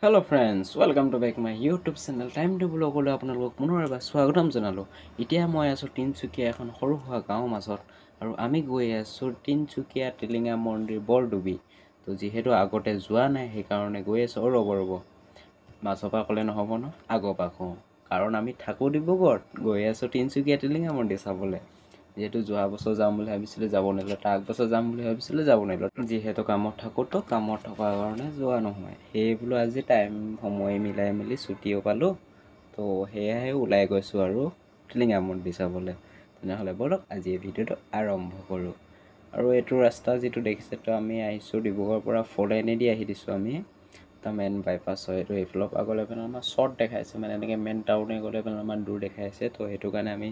Hello friends, welcome to back my YouTube channel. Time to vlog hole আপোনালোকক পুনৰ এবাৰ স্বাগতম জনালো। এতিয়া মই আছো তিনচুকীয়া এখন সৰু সুৰা গাঁৱৰ মাজত আৰু আমি গৈ আছো তিনচুকীয়া টিলিঙা মন্দিৰ বৰডুবি। তো যিহেতু আগতে যোৱা নাই সেইকাৰণে গৈ আছো ৰ'ব। মাজৰ পৰা ক'লে নহ'ব ন, আগৰ পৰা কওঁ। কাৰণ আমি থাকো ডিব্ৰুগড়ত, গৈ আছো তিনচুকীয়া টিলিঙা মন্দিৰ চাবলৈ। যেহেতু যোৱা বছৰ যাম বুলি ভাবিছিলোঁ যাব নোৱাৰিলোঁ, তাৰ আগবছৰ যাম বুলি ভাবিছিলোঁ যাব নোৱাৰিলোঁ। যিহেতু কামত থাকোঁতো কামত থকাৰ কাৰণে যোৱা নহয়। সেই বোলো আজি সময় মিলাই মেলি ছুটিও পালোঁ, তো সেয়াহে ওলাই গৈছোঁ আৰু টিলিঙা মন্দিৰ চাবলৈ। তেনেহ'লে ব'লক আজি এই ভিডিঅ'টো আৰম্ভ কৰোঁ। আৰু এইটো ৰাস্তা যিটো দেখিছে, তো আমি আহিছোঁ ডিব্ৰুগড়ৰ পৰা 4 লাইনেদি আহি দিছোঁ আমি। তাৰ মেইন বাইপাছ হয় এইটো। এইফালৰ পৰা গ'লে পেলাই আমাৰ শ্বৰ্ট দেখাইছে, মানে এনেকৈ মেইন টাউনে গ'লে পেলাই আমাৰ দূৰ দেখাইছে। তো সেইটো কাৰণে আমি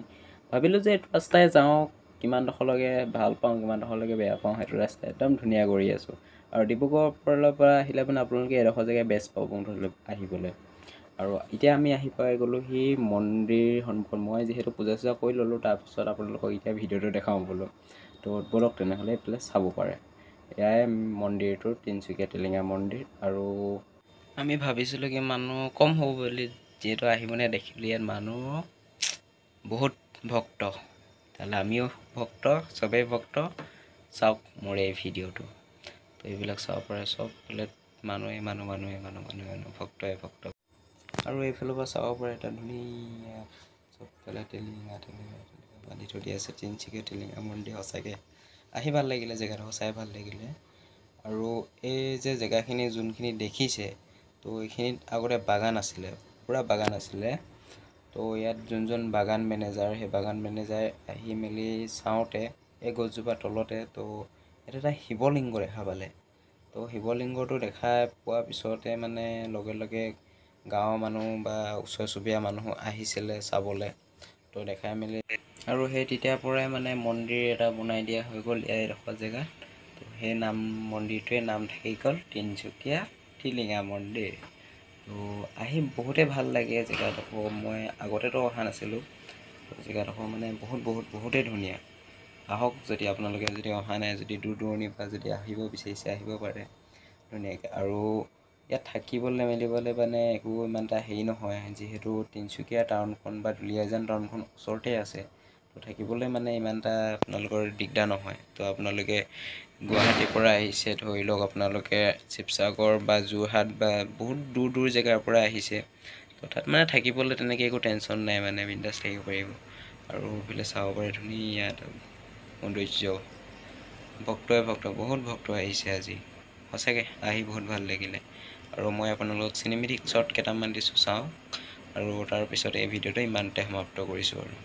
ভাবিলোঁ যে এইটো ৰাস্তাই যাওঁ, কিমানডোখৰলৈকে ভাল পাওঁ কিমানডোখৰলৈকে বেয়া পাওঁ, সেইটো ৰাস্তা একদম ধুনীয়া কৰি আছোঁ। আৰু ডিব্ৰুগড়ৰ পৰা আহিলে মানে আপোনালোকে এডোখৰ জেগাই বেষ্ট পাব ধৰি আহিবলৈ। আৰু এতিয়া আমি আহি পাই গ'লোঁ সি মন্দিৰ সন্মুখত। মই যিহেতু পূজা চূজা কৰি ল'লোঁ, তাৰপিছত আপোনালোকক এতিয়া ভিডিঅ'টো দেখাওঁ বোলো। তো ব'লক তেনেহ'লে এইফালে চাব পাৰে। এয়াই মন্দিৰটো, তিনচুকীয়া টিলিঙা মন্দিৰ। আৰু আমি ভাবিছিলোঁ কি মানুহ কম হ'ব বুলি, যিহেতু আহিবনে দেখিলোঁ ইয়াত মানুহ বহুত ভক্ত। তাহলে আমিও ভক্ত, চবেই ভক্ত। চাওক মোৰ এই ভিডিঅ'টো, তো এইবিলাক চাব পাৰে। চব বোলে মানুহে ভক্তই ভক্ত। আৰু এইফালৰ পৰা চাব পাৰে এটা ধুনীয়া চবফালে টিলিঙা বান্ধি থৈ দিয়া আছে। তিনচুকীয়া টিলিঙা মন্দিৰ সঁচাকৈ আহি ভাল লাগিলে, জেগাটো সঁচাই ভাল লাগিলে। আৰু এই যে জেগাখিনি যোনখিনি দেখিছে, তো এইখিনিত আগতে বাগান আছিলে, পূৰা বাগান আছিলে। তো ইয়াত যোনজন বাগান মেনেজাৰ, সেই বাগান মেনেজাৰ আহি মেলি চাওঁতে এই গছজোপা তলতে তো ইয়াত এটা শিৱলিংগ দেখা পালে। তো শিৱলিংগটো দেখা পোৱাৰ পিছতে মানে লগে লগে গাঁৱৰ মানুহ বা ওচৰ চুবুৰীয়া মানুহ আহিছিলে চাবলৈ। তো দেখাই মেলি আৰু সেই তেতিয়াৰ পৰাই মানে মন্দিৰ এটা বনাই দিয়া হৈ গ'ল এইডোখৰ জেগাত। তো সেই মন্দিৰটোৱে নাম থাকি গ'ল তিনচুকীয়া টিলিঙা মন্দিৰ। তো আহি বহুতেই ভাল লাগে জেগাডোখৰ। মই আগতেতো অহা নাছিলোঁ, জেগাডোখৰ মানে বহুতেই ধুনীয়া। আহক, যদি আপোনালোকে যদি অহা নাই, যদি দূৰ দূৰণিৰ পৰা যদি আহিব বিচাৰিছে আহিব পাৰে ধুনীয়াকৈ। আৰু ইয়াত থাকিবলৈ মেলিবলৈ মানে একো ইমান এটা হেৰি নহয়, যিহেতু তিনচুকীয়া টাউনখন বা দুলীয়াজান টাউনখন ওচৰতে আছে। তো থাকিবলৈ মানে ইমান এটা আপোনালোকৰ দিগদাৰ নহয়। তো আপোনালোকে গুৱাহাটীৰ পৰা আহিছে, ধৰি লওক আপোনালোকে শিৱসাগৰ বা যোৰহাট বা বহুত দূৰ জেগাৰ পৰা আহিছে, তো তাত মানে থাকিবলৈ তেনেকৈ একো টেনশ্যন নাই, মানে বিন্দাছ থাকিব পাৰিব। আৰু এইফালে চাব পাৰে ধুনীয়া এটা সৌন্দৰ্য। ভক্তই ভক্ত, বহুত ভক্ত আহিছে আজি। সঁচাকৈ আহি বহুত ভাল লাগিলে। আৰু মই আপোনালোকক চিনেমেটিক শ্বট কেইটামান দিছোঁ, চাওক। আৰু তাৰপিছত এই ভিডিঅ'টো ইমানতে সমাপ্ত কৰিছোঁ আৰু।